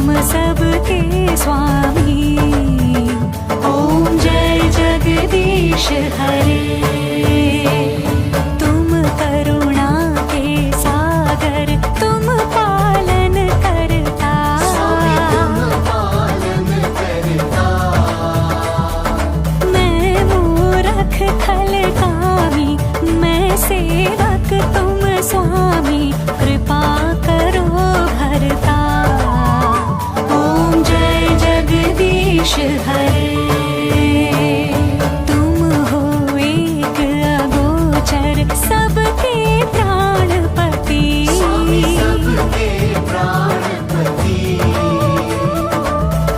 तुम सबके स्वामी। ओम जय जगदीश हरे। तुम करुणा के सागर, तुम पालन करता। मैं मूरख खल कामी, मैं सेवक तुम स्वामी, कृपा करो भरता। ओम जय जगदीश हरे। तुम हो एक अगोचर, सबके प्राणपति।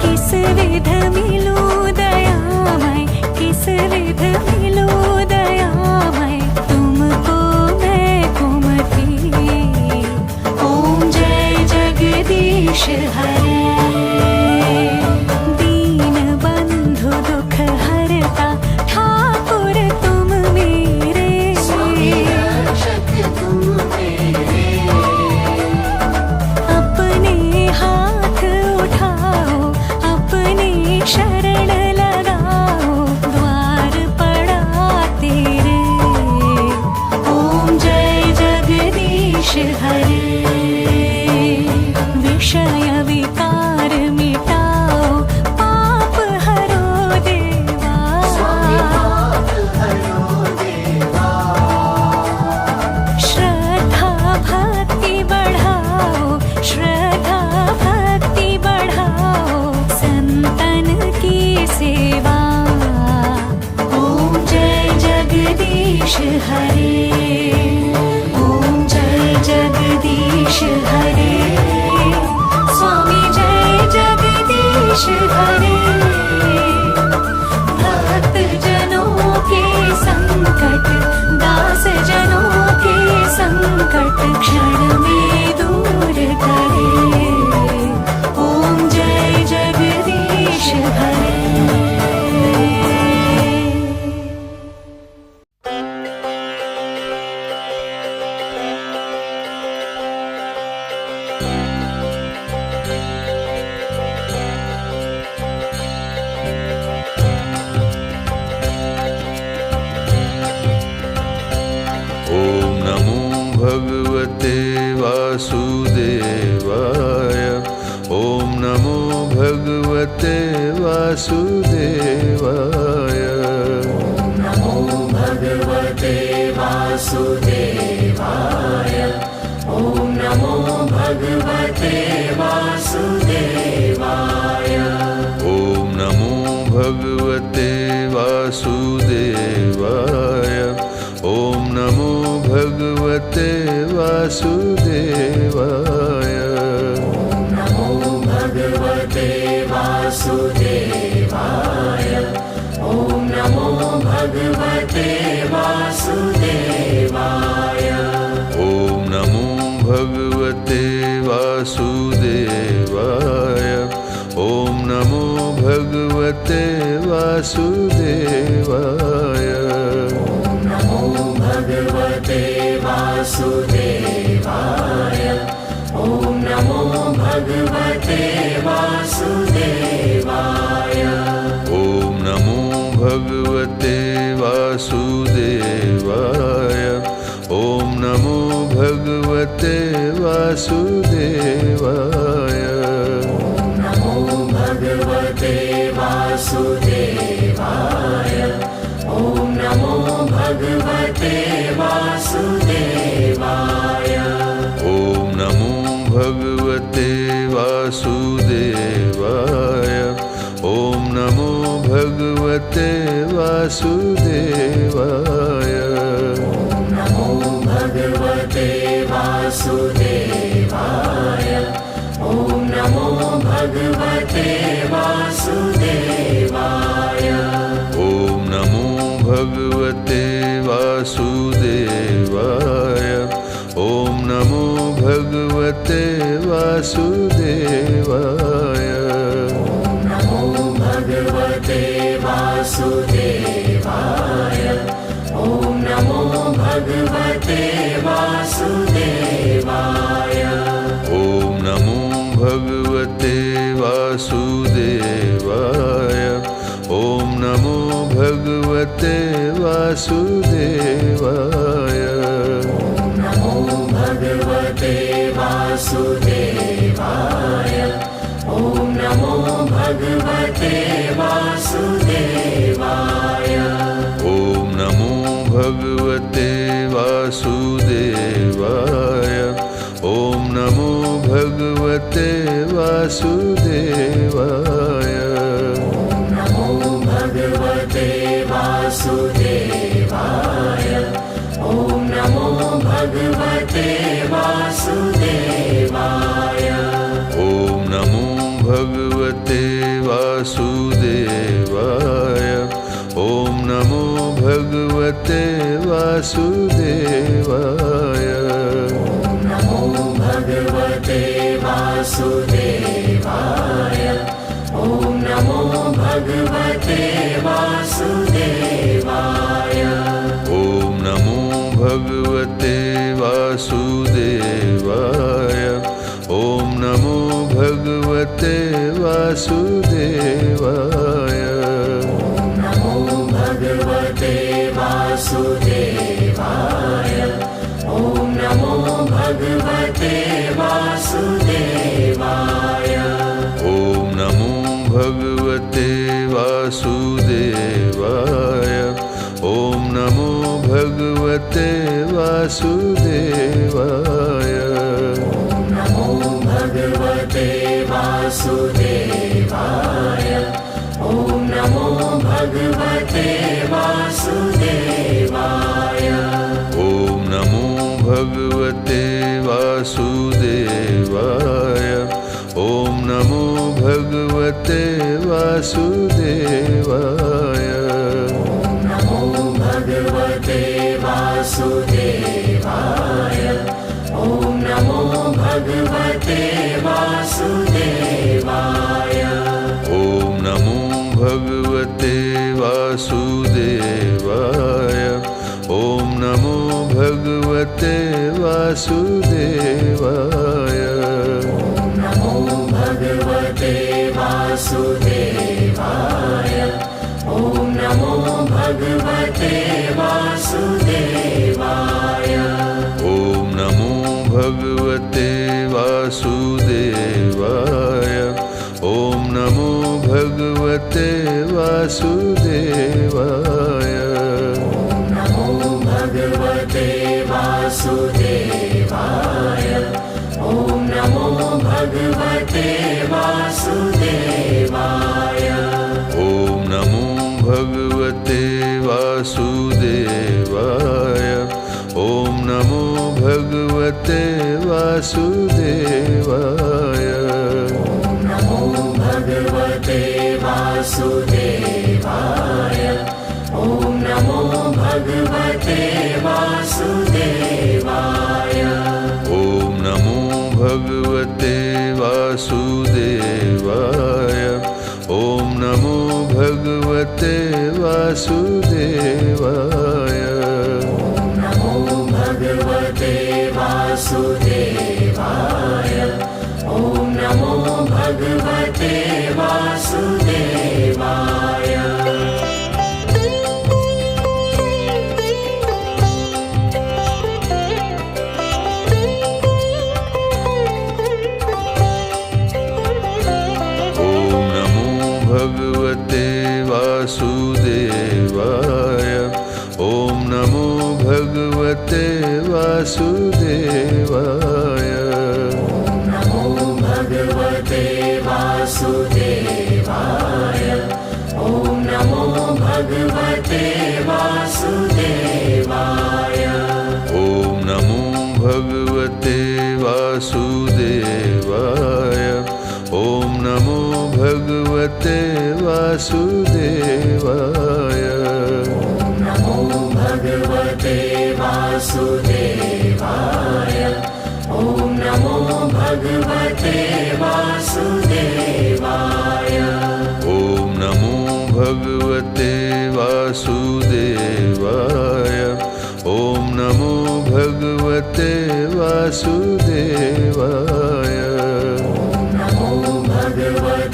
किस विध मिलूं दयामय, किस विध मिलूं दयामय, तुमको मैं कुमति। ओम जय जगदीश हरे। दीन बंधु दुख हरता, ठाकुर तुम मेरे। अपने हाथ उठाओ, अपने शरण लगाओ, द्वार पड़ा तेरे। ओम जय जगदीश हरे। विषय विकार मिटाओ, पाप हरो देवा। श्रद्धा भक्ति बढ़ाओ, श्रद्धा भक्ति बढ़ाओ, संतन की सेवा। ओम जय जगदीश हरे। ओम जय जगदीश हरे। स्वामी जय जगदीश हरे। भक्त जनों के संकट, दास जनों के संकट, क्षण में दूर करे। ओम जय जगदीश हरे। ॐ नमो भगवते वासुदेवाय। ॐ नमो भगवते वासुदेवाय। नमो भगवते वासुदेवाय। ॐ नमो भगवते वासुदेवाय। ॐ नमो भगवते वासुदेवाय। ॐ नमो भगवते वासुदेवाय। नमो भगवते वासुदेवाय। ॐ नमो भगवते वासुदेवाय। ॐ नमो भगवते वासुदेवाय। ॐ नमो भगवते वासुदेवाय। नमो भगवते वासुदेवाय। ॐ नमो भगवते वासुदेवाय। ॐ नमो भगवते वासुदेवाय। ॐ नमो भगवते वासुदेवाय। नमो भगवते वासुदेवाय। ॐ नमो भगवते वासुदेवाय। ॐ नमो भगवते वासुदेवाय। ॐ नमो भगवते वासुदेवाय। नमो भगवते वासुदेवाय। ॐ नमो भगवते वासुदेवाय। ॐ नमो भगवते वासुदेवाय। ॐ नमो भगवते वासुदेवाय। नमो भगवते वासुदेवाय। ॐ नमो भगवते वासुदेवाय। ॐ नमो भगवते वासुदेवाय। ॐ नमो भगवते वासुदेवाय। नमो भगवते वासुदेवाय। ॐ नमो भगवते वासुदेवाय। ॐ नमो भगवते वासुदेवाय। ॐ नमो भगवते वासुदेवाय। नमो भगवते वासुदेवाय। ॐ नमो भगवते वासुदेवाय। ॐ नमो भगवते वासुदेवाय। ॐ नमो भगवते वासुदेवाय। नमो भगवते वासुदेवाय। ॐ नमो भगवते वासुदेवाय। ॐ नमो भगवते वासुदेवाय। ॐ नमो भगवते वासुदेवाय। नमो भगवते वासुदेवाय। ॐ नमो भगवते वासुदेवाय। ॐ नमो भगवते वासुदेवाय। ॐ नमो भगवते वासुदेवाय। नमो भगवते वासुदेवाय। ॐ नमो भगवते वासुदेवाय। ॐ नमो भगवते वासुदेवाय। ॐ नमो भगवते वासुदेवाय। नमो भगवते वासुदेवाय। ॐ नमो भगवते वासुदेवाय। ॐ नमो भगवते वासुदेवाय। ॐ नमो भगवते वासुदेवाय। नमो भगवते वासुदेवाय। ॐ नमो भगवते वासुदेवाय। ॐ नमो भगवते वासुदेवाय। ॐ नमो भगवते वासुदेवाय। नमो भगवते वासुदेवाय। ॐ नमो भगवते वासुदेवाय। ॐ नमो भगवते वासुदेवाय। ॐ नमो भगवते वासुदेवाय। नमो भगवते वासुदेवाय। ॐ नमो भगवते वासुदेवाय। ॐ नमो भगवते वासुदेवाय। ॐ नमो भगवते वासुदेवाय। नमो भगवते वासुदेवाय। ॐ नमो भगवते वासुदेवाय। भगवते वासुदेवाय। ॐ नमो भगवते वासुदेवाय। नमो भगवते वासुदेवाय। ॐ नमो भगवते वासुदेवाय। ॐ नमो भगवते वासुदेवाय। ॐ नमो भगवते वासुदेवाय। नमो भगवते वासुदेवाय। ॐ नमो भगवते वासुदेवाय। ॐ नमो भगवते वासुदेवाय। ॐ नमो भगवते वासुदेवाय। नमो भगवते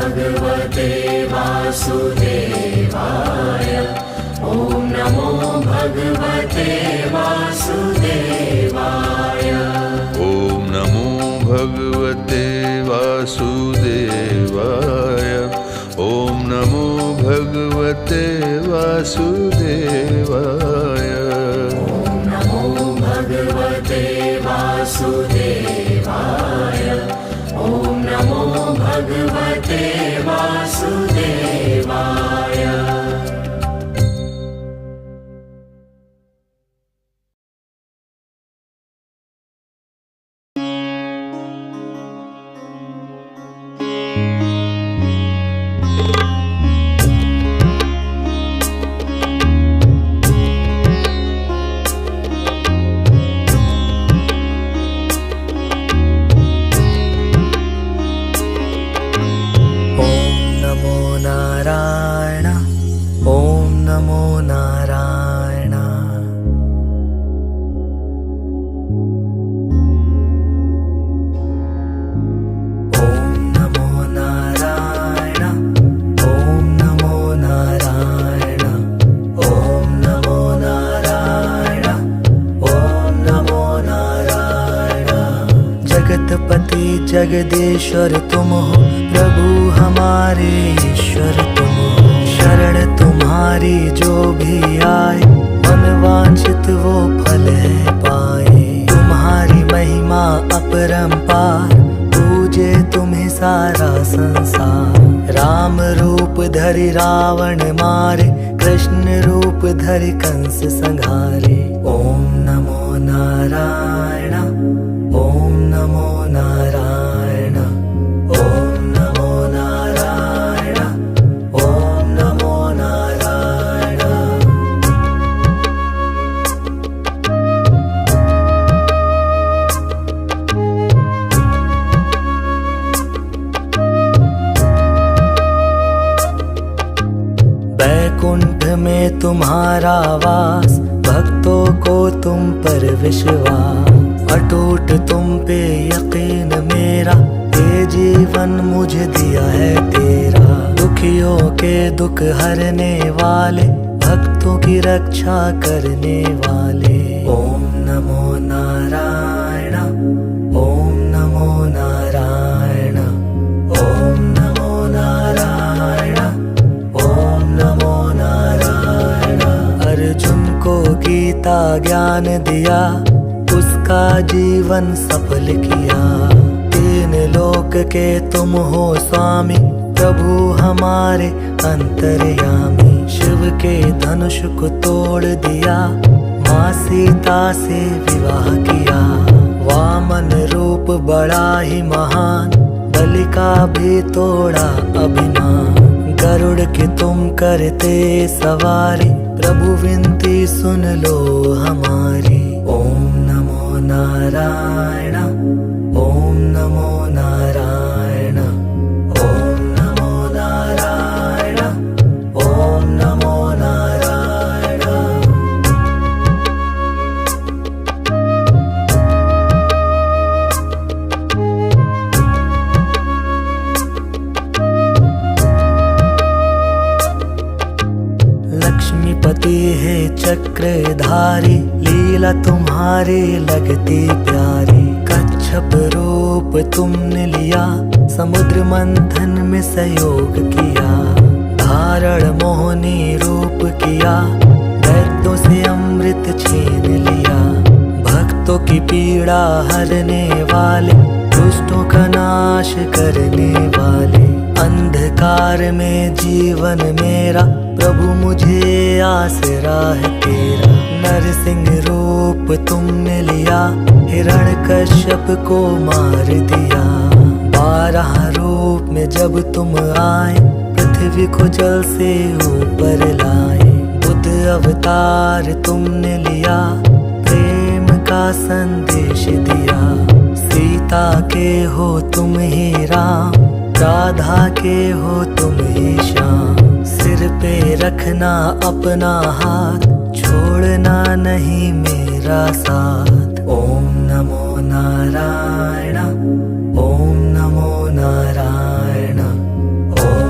भगवते वासुदेवाय ॐ नमो भगवते वासुदेवाय ॐ नमो भगवते वासुदेवाय ॐ नमो भगवते वासुदेवाय ॐ नमो भगवते वासुदेवाय ॐ नमो भगवते वासुदेवाय जगदीश्वर तुम हो, प्रभु हमारे ईश्वर तुम हो। शरण तुम्हारी जो भी आए, मन वांछित वो फल है पाए। तुम्हारी महिमा अपरंपार, पूजे तुम्हें सारा संसार। राम रूप धरि रावण मारे, कृष्ण रूप धरि कंस संहारे। ओम नमो नारायण, ओम नमो नारायण, ओम नमो नारायण, ओम नमो नारायण। बैकुंठ में तुम्हारा वास, भक्तों को तुम पर विश्वास। अटूट तुम पे यकीन मेरा, ये जीवन मुझे दिया है तेरा। दुखियों के दुख हरने वाले, भक्तों की रक्षा करने वाले। ओम नमो नारायण, ओम नमो नारायण, ओम नमो नारायण, ओम नमो नारायण। अर्जुन को गीता ज्ञान दिया, उसका जीवन सफल किया। तीन लोक के तुम हो स्वामी, प्रभु हमारे अंतर्यामी। शिव के धनुष को तोड़ दिया, माँ सीता से विवाह किया। वामन रूप बड़ा ही महान, बलि का भी तोड़ा अभिमान। गरुड़ के तुम करते सवारी, प्रभु विनती सुन लो हमारी। ओम नमो नारायण, ओम नमो नारायण, ओम नमो नारायण, ओम नमो नारायण। लक्ष्मीपति है चक्रधारी, लीला तुम्हारी लगती प्यारी। कच्छप रूप तुमने लिया, समुद्र मंथन में सहयोग किया। धारण मोहनी रूप किया, दैत्यों से अमृत छीन लिया। भक्तों की पीड़ा हरने वाले, दुष्टों का नाश करने वाले। अंधकार में जीवन मेरा, प्रभु मुझे आसरा है तेरा। नरसिंह रूप तुमने लिया, हिरण्यकश्यप को मार दिया। 12 रूप में जब तुम आए, पृथ्वी को जल से ऊपर लाए। बुद्ध अवतार तुमने लिया, प्रेम का संदेश दिया। सीता के हो तुम ही राम, राधा के हो तुम ही श्याम। सिर पे रखना अपना हाथ, छोड़ना नहीं मेरा साथ। ओम नमो नारायण, ओम नमो नारायण, ओम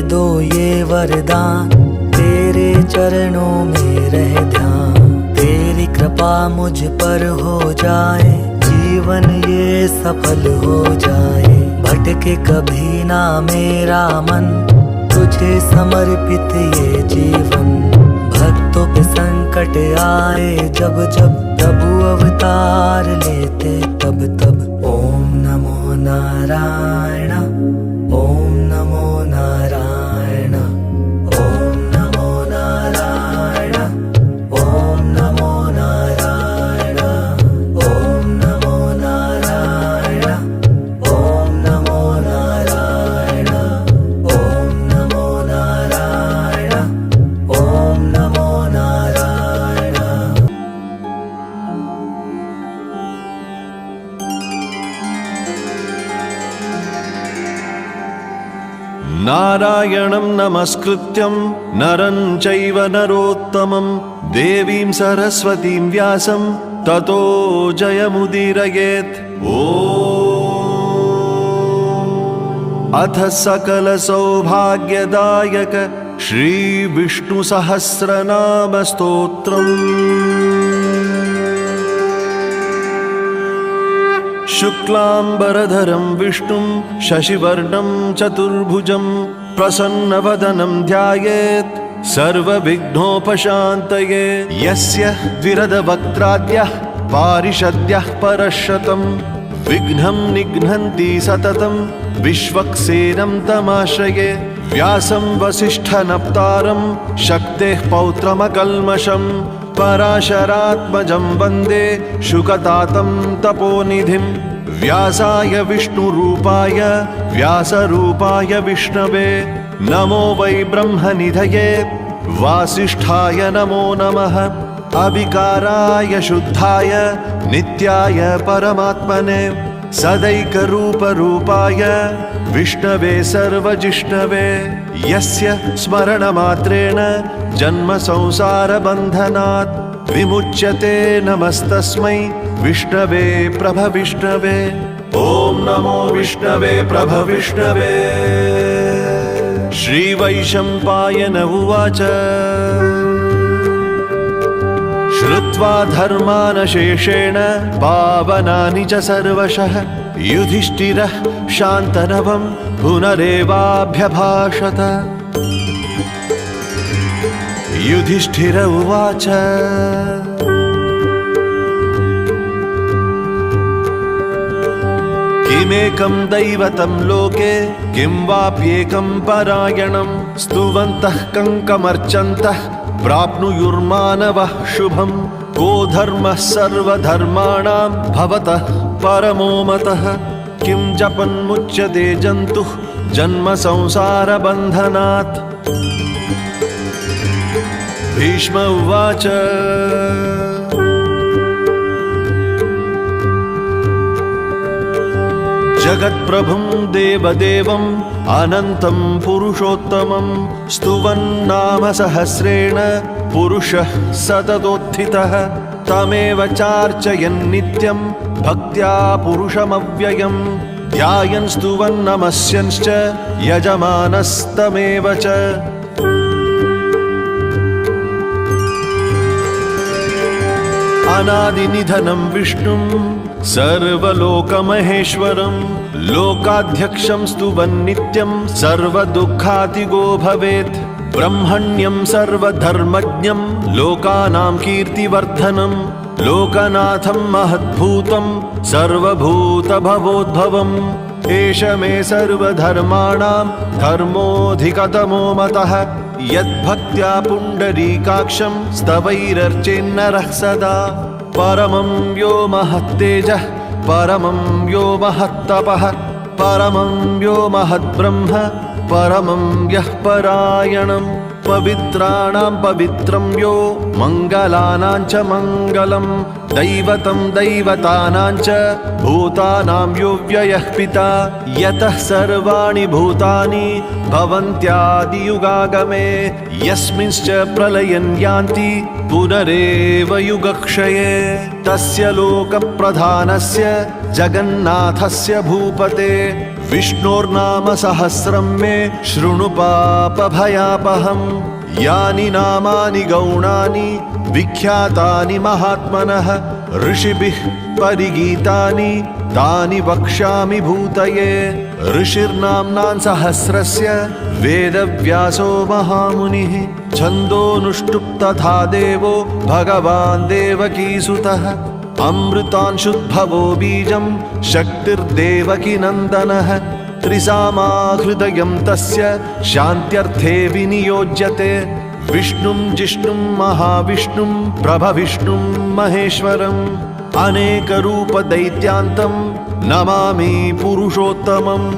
दो ये वरदान, तेरे चरणों में रह ध्यान। तेरी कृपा मुझ पर हो जाए, जीवन ये सफल हो जाए। भटके कभी ना मेरा मन, तुझे समर्पित ये जीवन। भक्तों पे संकट आए जब जब, प्रभु अवतार लेते तब तब। ओम नमो नारायण, ओम नमो नारायण, ओम नमो नारायण, ओम नमो नारायण, ओम नमो नारायण, ओम नमो नारायण, ओम नमो नारायण, ओम नमो नारायण। नारायणं नमस्कृत्यं नरं चैव नरोत्तमं, देवीं सरस्वतीं व्यासं ततो जयमुदीरयेत्। अथ सकल सौभाग्यदायक श्री विष्णु सहस्रनाम स्तोत्रम्। शुक्लांबरधरं विष्णुं शशिवर्णं चतुर्भुजं, प्रसन्नवदनं ध्यायेत् सर्वविघ्नोपशान्तये। यस्य द्विरदवक्त्राद्यः पारिषद्यः परशतं, विघ्नं निघ्नन्ति सततं विश्वक्सेनं तमाश्रये। व्यासं वसिष्ठनप्तारं शक्तेः पौत्रमकल्मषं, पराशरात्मजं वन्दे शुकतातं तपोनिधिं। व्यासाय विष्णुरूपाय व्यासरूपाय विष्णवे, नमो वै ब्रह्मनिधये वासिष्ठाय नमो नमः। अविकाराय शुद्धाय नित्याय परमात्मने, सदैकरूपरूपाय विष्णवे सर्वजिष्णवे। यस्य स्मरणमात्रेण जन्म संसारबन्धनात् विमुच्यते, नमस्तस्मै विष्णवे प्रभविष्णवे। ॐ नमो विष्णवे प्रभविष्णवे। श्रीवैशम्पायन उवाच श्रुत्वा धर्मानशेषेण पावनानि च सर्वशः, युधिष्ठिरः शान्तनवं पुनरेवाभ्यभाषत। युधिष्ठिर उवाच किमेकं दैवतं लोके, किं वाप्येकं परायणं। स्तुवन्तः कङ्कमर्चन्तः प्राप्नुयुर्मानवः शुभं, को धर्मः सर्वधर्माणां भवतः परमो मतः। किं जपन्मुच्यते जन्तुः जन्म संसारबन्धनात्। भीष्म उवाच जगत्प्रभुं देवदेवम् अनन्तं पुरुषोत्तमं, स्तुवन्नाम सहस्रेण पुरुषः सततोत्थितः। तमेव चार्चयन् नित्यं भक्त्या पुरुषमव्ययम्, ध्यायन् स्तुवन् नमस्यंश्च यजमानस्तमेव च। अनादिनिधनं विष्णुं सर्वलोकमहेश्वरं, लोकाध्यक्षं स्तुवन् नित्यं सर्वदुःखातिगो भवेत्। ब्रह्मण्यं सर्वधर्मज्ञं लोकानां कीर्तिवर्धनं, लोकनाथं महद्भूतं सर्वभूतभवोद्भवम्। एष मे सर्वधर्माणां धर्मोऽधिकतमो मतः, यद्भक्त्या पुण्डरीकाक्षं स्तवैरर्चेन्नरः सदा। परमं यो महत्तेजः परमं यो महत्तपः, परमं यो महद्ब्रह्म परमं यः परायणम्। पवित्राणां पवित्रं यो मङ्गलानां च मङ्गलं, दैवतं दैवतानां च भूतानां यो व्ययः पिता। यतः सर्वाणि भूतानि भवन्त्यादियुगागमे, यस्मिंश्च प्रलयं यान्ति पुनरेव युगक्षये। तस्य लोकप्रधानस्य जगन्नाथस्य भूपते विष्णोर्नाम सहस्रं मे शृणु पापभयापहम् यानि नामानि गौणानि विख्यातानि महात्मनः ऋषिभिः परिगीतानि तानि वक्ष्यामि भूतये ऋषिर्नाम्नां सहस्रस्य वेदव्यासो महामुनिः छन्दोनुष्टुप् तथा देवो भगवान् देवकीसुतः अमृतांशुद्भवो बीजं शक्तिर्देवकी नन्दनः त्रिसामा हृदयं तस्य शान्त्यर्थे विनियोज्यते विष्णुं जिष्णुं महाविष्णुं प्रभविष्णुं महेश्वरम् अनेकरूपदैत्यान्तं नमामि पुरुषोत्तमम्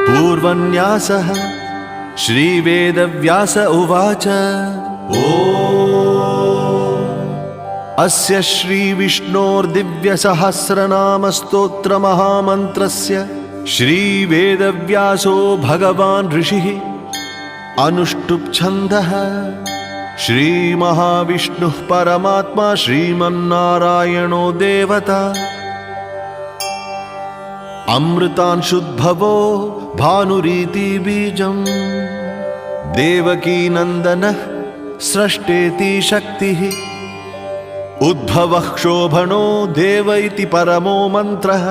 पूर्वन्यासः श्रीवेदव्यास उवाच अस्य श्रीविष्णोर्दिव्यसहस्रनामस्तोत्रमहामन्त्रस्य श्रीवेदव्यासो भगवान् ऋषिः अनुष्टुप् छन्दः श्रीमहाविष्णुः परमात्मा श्रीमन्नारायणो देवता अमृतांशुद्भवो भानुरीति बीजम् देवकीनन्दनः स्रष्टेति शक्तिः उद्भवः क्षोभणो देव इति परमो मन्त्रः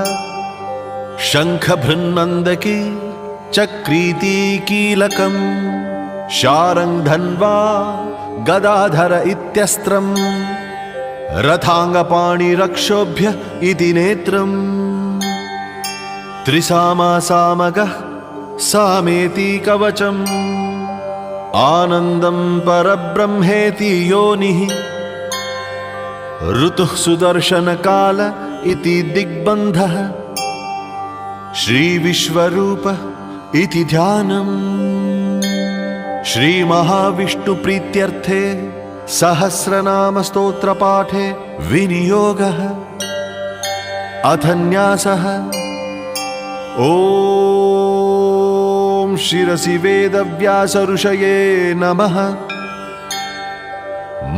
शङ्खभृन्नन्दकी चक्रीति कीलकम् शारङ्गधन्वा गदाधर इत्यस्त्रम् रथाङ्गपाणिरक्षोभ्य इति नेत्रम् त्रिसामासामगः सामेति कवचम् आनन्दं परब्रह्मेति योनिः ऋतुः सुदर्शनकाल इति दिग्बन्धः श्रीविश्वरूप इति ध्यानम् श्रीमहाविष्णुप्रीत्यर्थे सहस्रनामस्तोत्रपाठे विनियोगः अथ न्यासः ॐ शिरसि वेदव्यास ऋषये नमः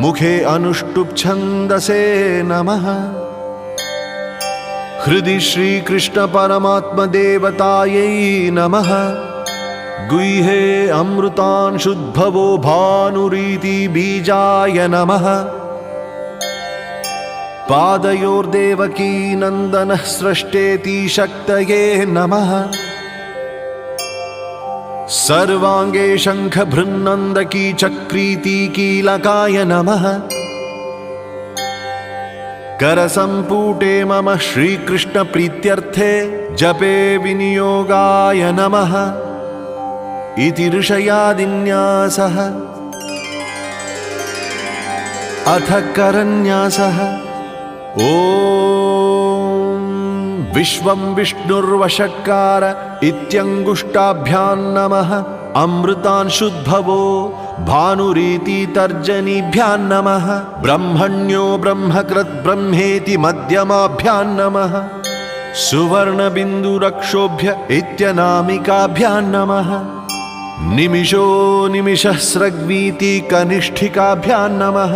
मुखे अनुष्टुप् छन्दसे नमः हृदि श्रीकृष्ण परमात्मदेवतायै नमः गुह्ये अमृतांशुद्भवो भानुरीति बीजाय नमः पादयोर्देवकी नन्दनः स्रष्टेति शक्तये नमः सर्वाङ्गे शङ्खभृन्नन्दकी चक्रीति कीलकाय नमः करसम्पुटे मम श्रीकृष्णप्रीत्यर्थे जपे विनियोगाय नमः इति ऋषयादिन्यासः अथ करन्यासः ॐ विश्वं विष्णुर्वषट्कार इत्यङ्गुष्टाभ्यां नमः अमृतांशुद्भवो भानुरीति तर्जनीभ्यां नमः ब्रह्मण्यो ब्रह्मकृत् ब्रह्मेति मध्यमाभ्यां नमः सुवर्णबिन्दुरक्षोभ्य इत्यनामिकाभ्यां नमः निमिषो निमिषस्रग्वीति कनिष्ठिकाभ्यां नमः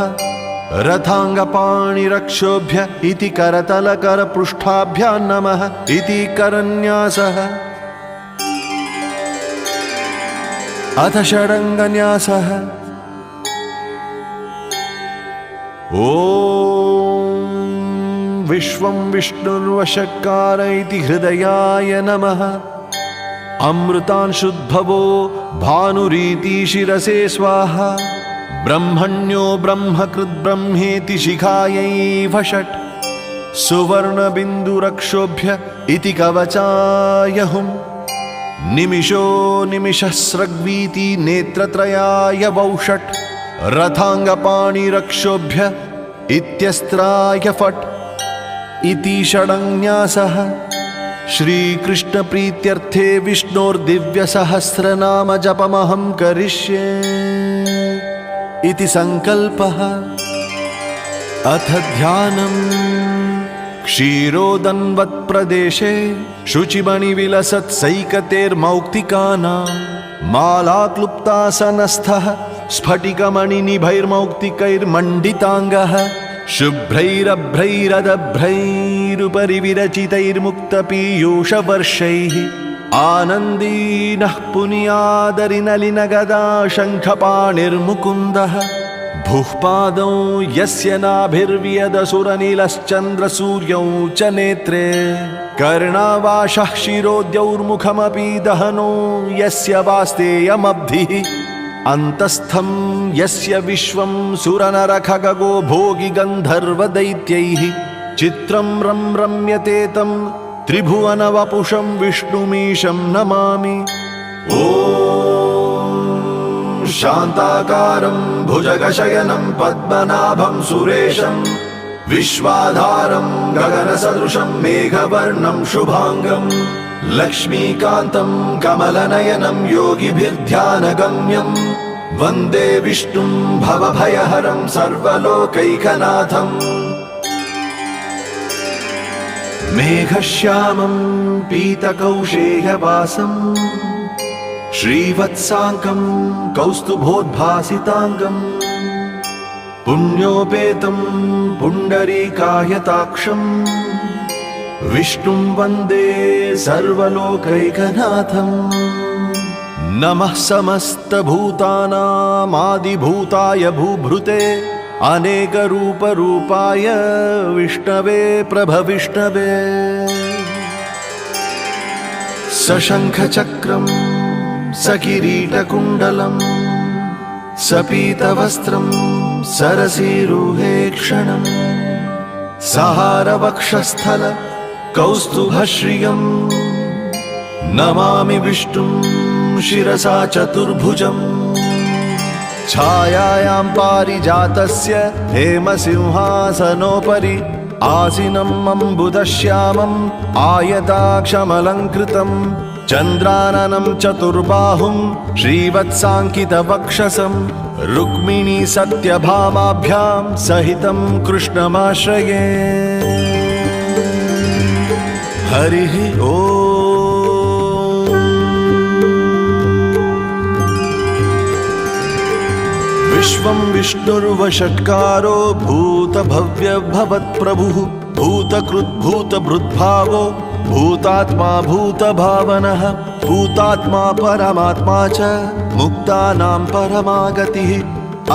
रथाङ्गपाणिरक्षोभ्य इति करतलकरपृष्ठाभ्यां नमः इति करन्यासः अथ षडङ्गन्यासः ॐ विश्वं विष्णुर्वषट्कार इति हृदयाय नमः अमृतांशुद्भवो भानुरीति शिरसे स्वाहा ब्रह्मण्यो ब्रह्मकृत् ब्रह्मेति शिखायै भषट् सुवर्णबिन्दुरक्षोभ्य इति कवचाय हुम् निमिषो निमिषस्रग्वीति नेत्रत्रयाय वौषट् रथाङ्गपाणिरक्षोभ्य इत्यस्त्राय फट् इति षडङ्न्यासः श्रीकृष्णप्रीत्यर्थे विष्णोर्दिव्यसहस्रनामजपमहं करिष्ये इति सङ्कल्पः अथ ध्यानम् क्षीरोदन्वत्प्रदेशे शुचिमणिविलसत्सैकतेर्मौक्तिकानां मालाक्लुप्तासनस्थः स्फटिकमणिनिभैर्मौक्तिकैर्मण्डिताङ्गः शुभ्रैरभ्रैरदभ्रैरुपरि विरचितैर्मुक्तपीयूषवर्षैः आनन्दीनः पुनियादरिनलिनगदा शङ्खपाणिर्मुकुन्दः भुः पादौ यस्य नाभिर्व्यदसुरनिलश्चन्द्रसूर्यौ च नेत्रे कर्णावाशः शिरोद्यौर्मुखमपि दहनो यस्य वास्तेयमब्धिः अन्तस्थं यस्य विश्वं सुरनरखगो भोगि गन्धर्वदैत्यैः चित्रं रम्यते तं त्रिभुवनवपुषं विष्णुमीशं नमामि। ॐ शान्ताकारं भुजगशयनं पद्मनाभं सुरेशं विश्वाधारं गगनसदृशं मेघवर्णं शुभांगं लक्ष्मीकान्तं कमलनयनं योगिभिर्ध्यानगम्यं वन्दे विष्णुं भवभयहरं सर्वलोकैकनाथम्। मेघश्यामं पीतकौशेयवासं श्रीवत्साङ्कं कौस्तुभोद्भासिताङ्गं पुण्योपेतं पुण्डरीकायताक्षं विष्णुं वन्दे सर्वलोकैकनाथम्। नमः समस्तभूतानामादिभूताय भूभृते अनेकरूपरूपाय विष्णवे प्रभविष्णवे सशङ्खचक्रं सकिरीटकुण्डलं सपीतवस्त्रं सरसीरुहेक्षणं सहारवक्षस्थल कौस्तुभश्रियं नमामि विष्णुं शिरसा चतुर्भुजम्। छायायां पारिजातस्य हेमसिंहासनोपरि आसीनम् अम्बुदश्यामम् आयताक्षमलङ्कृतं चन्द्राननं चतुर्बाहुं श्रीवत्साङ्कितवक्षसं रुक्मिणी सत्यभामाभ्यां सहितं कृष्णमाश्रये। हरिः ॐ। विश्वं विष्णुर्वषट्कारो भूतभव्यभवत्प्रभुः भूतकृद्भूतभृद्भावो भूतात्मा भूतभावनः भूतात्मा परमात्मा च मुक्तानां परमागतिः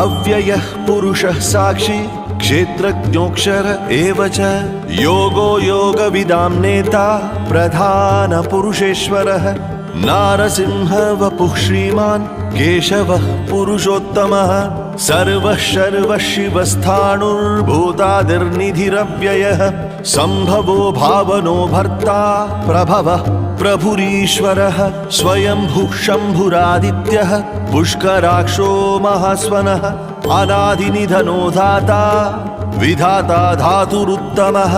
अव्ययः पुरुषः साक्षी क्षेत्रज्ञोऽक्षर एव च योगो योगविदां नेता प्रधानपुरुषेश्वरः नारसिंह वपुः श्रीमान् केशवः पुरुषोत्तमः सर्वः शर्वः शिवस्थाणुर्भूतादिर्निधिरव्ययः सम्भवो भावनो भर्ता प्रभवः प्रभुरीश्वरः स्वयंभुः शम्भुरादित्यः पुष्कराक्षो महास्वनः अनादिनिधनो धाता विधाता धातुरुत्तमः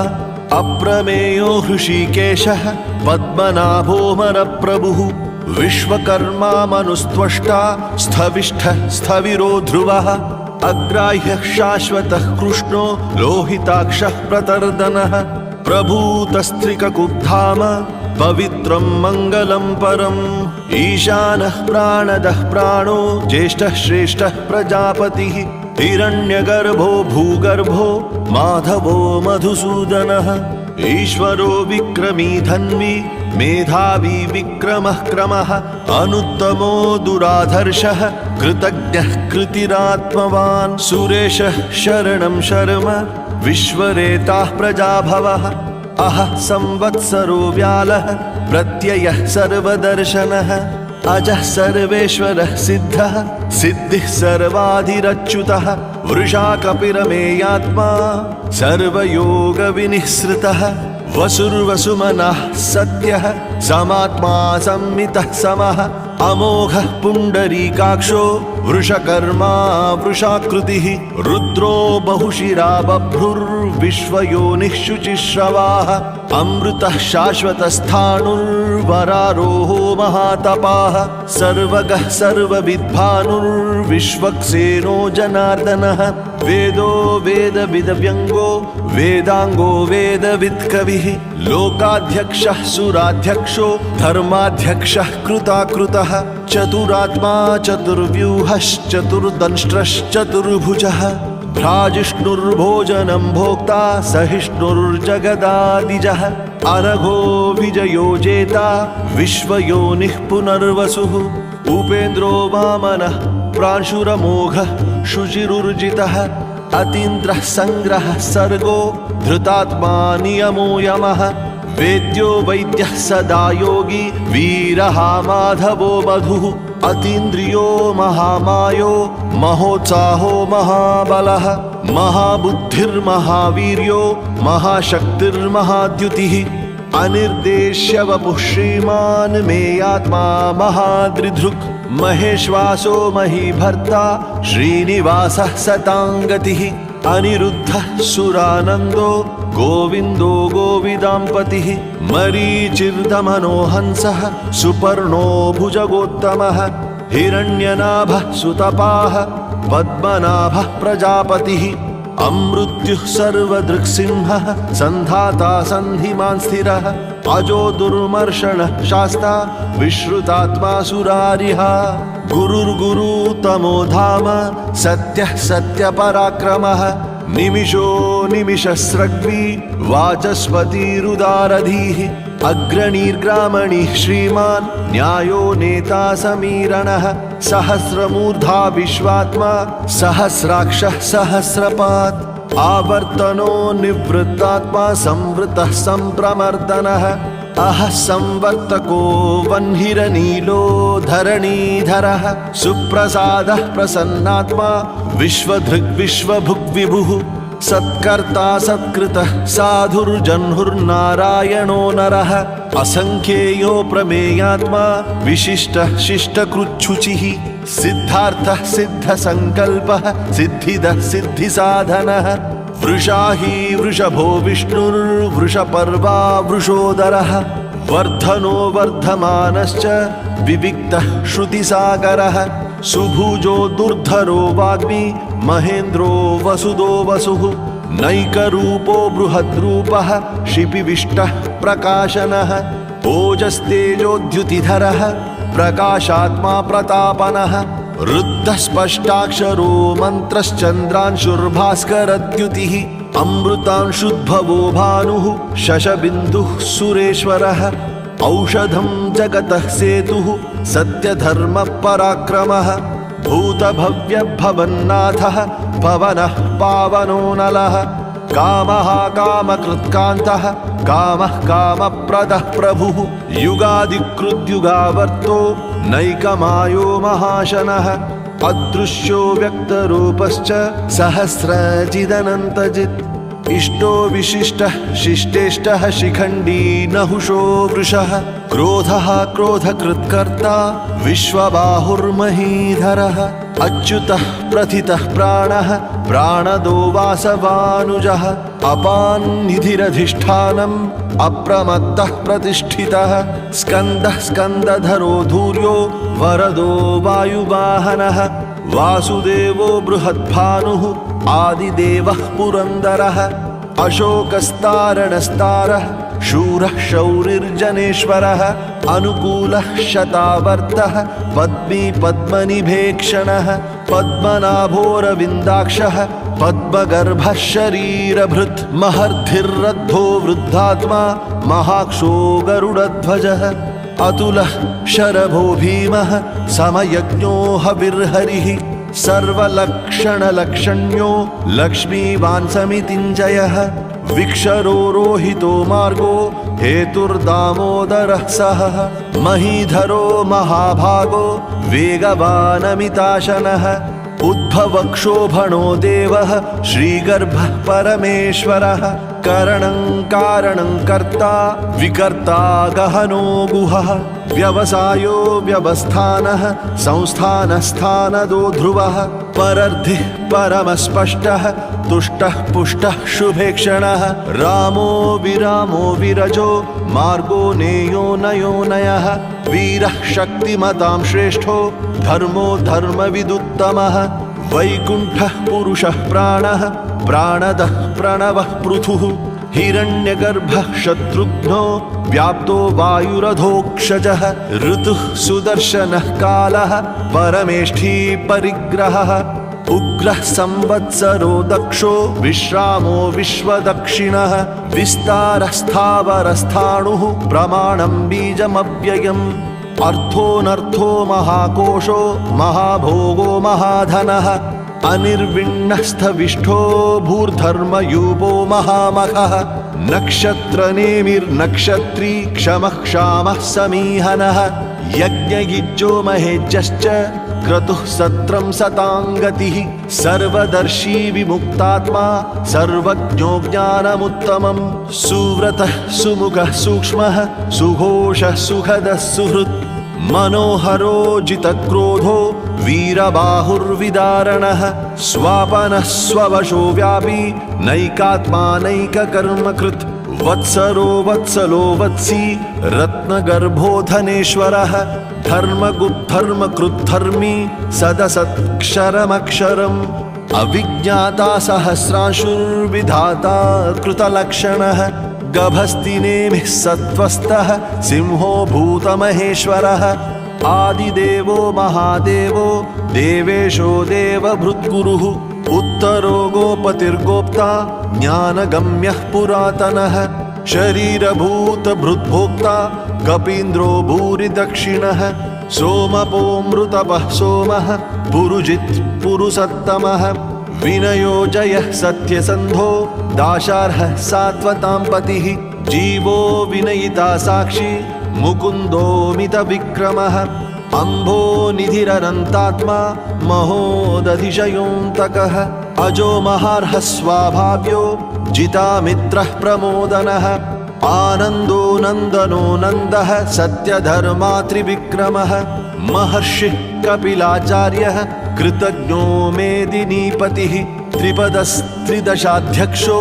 अप्रमेयो हृषीकेशः पद्मनाभोमरप्रभुः विश्वकर्मा मनुस्त्वष्टा स्थविष्ठः स्थविरो ध्रुवः अग्राह्यः शाश्वतः कृष्णो लोहिताक्षः प्रतर्दनः प्रभूतस्त्रिककुब्धाम पवित्रं मङ्गलं परम् ईशानः प्राणदः प्राणो ज्येष्ठः श्रेष्ठः प्रजापतिः हिरण्यगर्भो भूगर्भो माधवो मधुसूदनः ईश्वरो विक्रमी धन्वी मेधावी विक्रमः क्रमः अनुत्तमो दुराधर्षः कृतज्ञः कृतिरात्मवान् सुरेशः शरणं शर्म विश्वरेताः प्रजाभवः अहः संवत्सरो व्यालः प्रत्ययः सर्वदर्शनः अजः सर्वेश्वरः सिद्धः सिद्धिः सर्वाधिरच्युतः वृषा कपिरमेयात्मा सर्वयोगविनिःसृतः वसुर्वसुमनः सत्यः समात्मा संमितः समः अमोघः पुण्डरीकाक्षो वृषकर्मा वृषाकृतिः रुद्रो बहुशिरा बभ्रुर्विश्वयोनिः शुचिश्रवाः अमृतः शाश्वतस्थाणुर्वरारोहो महातपाः सर्वगः सर्वविद्भानुर्विश्वक्सेनो जनार्दनः वेदो वेदविदव्यङ्गो वेदाङ्गो वेदवित्कविः लोकाध्यक्षः सुराध्यक्षो धर्माध्यक्षः कृताकृतः चतुरात्मा चतुर्व्यूहश्चतुर्दंष्ट्रश्चतुर्भुजः भ्राजिष्णुर्भोजनं भोक्ता सहिष्णुर्जगदादिजः अनघो विजयो जेता विश्वयोनिः पुनर्वसुः उपेन्द्रो वामनः प्रांशुरमोघः शुचिरुर्जितः अतीन्द्रः संग्रहः सर्गो धृतात्मा नियमो यमः वेद्यो वैद्यः सदा योगी वीरः माधवो मधुः अतीन्द्रियो महामायो महोत्साहो महाबलः महाबुद्धिर्महावीर्यो महाशक्तिर्महाद्युतिः अनिर्देश्य वपुः श्रीमान् मेयात्मा महादृधृक् महेश्वासो महीभर्ता श्रीनिवासः सताङ्गतिः अनिरुद्धः सुरानन्दो गोविन्दो गोविदाम्पतिः मरीचिर्दमनो हंसः सुपर्णो भुजगोत्तमः हिरण्यनाभः सुतपाः पद्मनाभः प्रजापतिः अमृत्युः सर्वदृक्सिंहः सन्धाता सन्धिमान् स्थिरः अजो दुर्मर्षणः शास्ता विश्रुतात्मा सुरारिः गुरुर्गुरुतमो धाम सत्यः सत्यपराक्रमः निमिषो निमिषस्रग्वी वाचस्पतिरुदारधीः अग्रणीर्ग्रामणिः श्रीमान् न्यायो नेता समीरणः सहस्रमूर्धा विश्वात्मा सहस्राक्षः सहस्रपात् आवर्तनो निवृत्तात्मा संवृतः सम्प्रमर्दनः अहः संवर्तको वह्निरनीलो धरणीधरः सुप्रसादः प्रसन्नात्मा विश्वधृग्विश्वभुग्विभुः सत्कर्ता सत्कृतः साधुर्जह्नुर्नारायणो नरः असंख्येयो प्रमेयात्मा विशिष्टः शिष्टकृच्छुचिः सिद्धार्थः सिद्धसङ्कल्पः सिद्धिदः सिद्धिसाधनः वृषाही वृषभो विष्णुर्वृषपर्वा वृषोदरः वर्धनो वर्धमानश्च विविक्तः श्रुतिसागरः सुभुजो दुर्धरो वाग्मी महेन्द्रो वसुदो वसुः नैकरूपो बृहद्रूपः शिपिविष्टः प्रकाशनः ओजस्तेजोद्युतिधरः प्रकाशात्मा प्रतापनः रुद्धः स्पष्टाक्षरो मन्त्रश्चन्द्रांशुर्भास्करद्युतिः अमृतांशुद्भवो भानुः शशबिन्दुः सुरेश्वरः औषधं जगतः सेतुः सत्यधर्मपराक्रमः भूतभव्यभवन्नाथः पवनः पावनो नलः कामः कामकृत्कान्तः कामः कामप्रदः प्रभुः युगादिकृद्युगावर्तो नैकमायो महाशनः अदृश्यो व्यक्तरूपश्च सहस्रजिदनन्तजित् इष्टो विशिष्टः शिष्टेष्टः शिखण्डी नहुषो वृषः क्रोधः क्रोधकृत्कर्ता विश्वबाहुर्महीधरः अच्युतः प्रथितः प्राणः प्राणदो वासवानुजः अपान्निधिरधिष्ठानम् अप्रमत्तः प्रतिष्ठितः स्कन्दः स्कन्दधरो धूर्यो वरदो वायुवाहनः वासुदेवो बृहद्भानुः आदिदेवः पुरन्दरः अशोकस्तारणस्तारः शूरः शौरिर्जनेश्वरः अनुकूलः शतावर्तः पद्मी पद्मनिभेक्षणः पद्मनाभोरविन्दाक्षः पद्मगर्भः शरीरभृत् महर्धिर्रद्धो वृद्धात्मा महाक्षो गरुडध्वजः अतुलः शरभो भीमः समयज्ञो हविर्हरिः सर्वलक्षणलक्षण्यो लक्ष्मीवान् समितिञ्जयः विक्षरो रोहितो मार्गो हेतुर्दामोदरः सहः महीधरो महाभागो वेगवानमिताशनः उद्भवक्षोभणो देवः श्रीगर्भः परमेश्वरः करणं कारणं कर्ता विकर्ता गहनो गुहः व्यवसायो व्यवस्थानः संस्थानस्थानदो ध्रुवः परर्धिः परमस्पष्टः तुष्टः पुष्टः शुभेक्षणः रामो विरामो विरजो मार्गो नेयो नयो नयः वीरः शक्तिमतां श्रेष्ठो धर्मो धर्मविदुत्तमः वैकुण्ठः पुरुषः प्राणः प्राणदः प्रणवः पृथुः हिरण्यगर्भः शत्रुघ्नो व्याप्तो वायुरधोक्षजः ऋतुः सुदर्शनः कालः परमेष्ठी परिग्रहः उग्रः संवत्सरो दक्षो विश्रामो विश्वदक्षिणः विस्तारस्थावरस्थाणुः प्रमाणं बीजमव्ययम् अर्थोऽनर्थो महाकोशो महाभोगो महाधनः अनिर्विण्णस्थविष्ठो भूर्धर्मयूपो महामखः नक्षत्रनेमिर्नक्षत्री क्षमः क्षामः समीहनः यज्ञयुज्यो महेज्यश्च क्रतुः सत्रं सताङ्गतिः सर्वदर्शी विमुक्तात्मा सर्वज्ञो ज्ञानमुत्तमम् सुव्रतः सुमुखः सूक्ष्मः सुघोषः सुखदः सुहृत् मनोहरो जितक्रोधो वीरबाहुर्विदारणः स्वापनः स्ववशो व्यापी नैकात्मा नैककर्मकृत् वत्सरो वत्सलो वत्सी रत्नगर्भो धनेश्वरः धर्मगुप्धर्मकृद्धर्मी सदसत्क्षरमक्षरम् अविज्ञाता सहस्रांशुर्विधाता कृतलक्षणः गभस्तिनेमिः सत्त्वस्तः सिंहो भूतमहेश्वरः आदिदेवो महादेवो देवेशो देवभृद्गुरुः उत्तरो गोपतिर्गोप्ता ज्ञानगम्यः पुरातनः शरीरभूतभृद्भोक्ता कपीन्द्रो भूरिदक्षिणः सोमपोऽमृतपः सोमः पुरुजित् पुरुसत्तमः विनयो जयः सत्यसन्धो दाशार्हः सात्वतां पतिः जीवो विनयिता साक्षी मुकुन्दोमितविक्रमः अम्भो निधिरनन्तात्मा महोदधिशयोऽन्तकः अजो महार्हः स्वाभाव्यो जितामित्रः प्रमोदनः आनन्दो नन्दनो नन्दः सत्यधर्मात्रिविक्रमः महर्षिः कपिलाचार्यः कृतज्ञो मेदिनीपतिः त्रिपदस्त्रिदशाध्यक्षो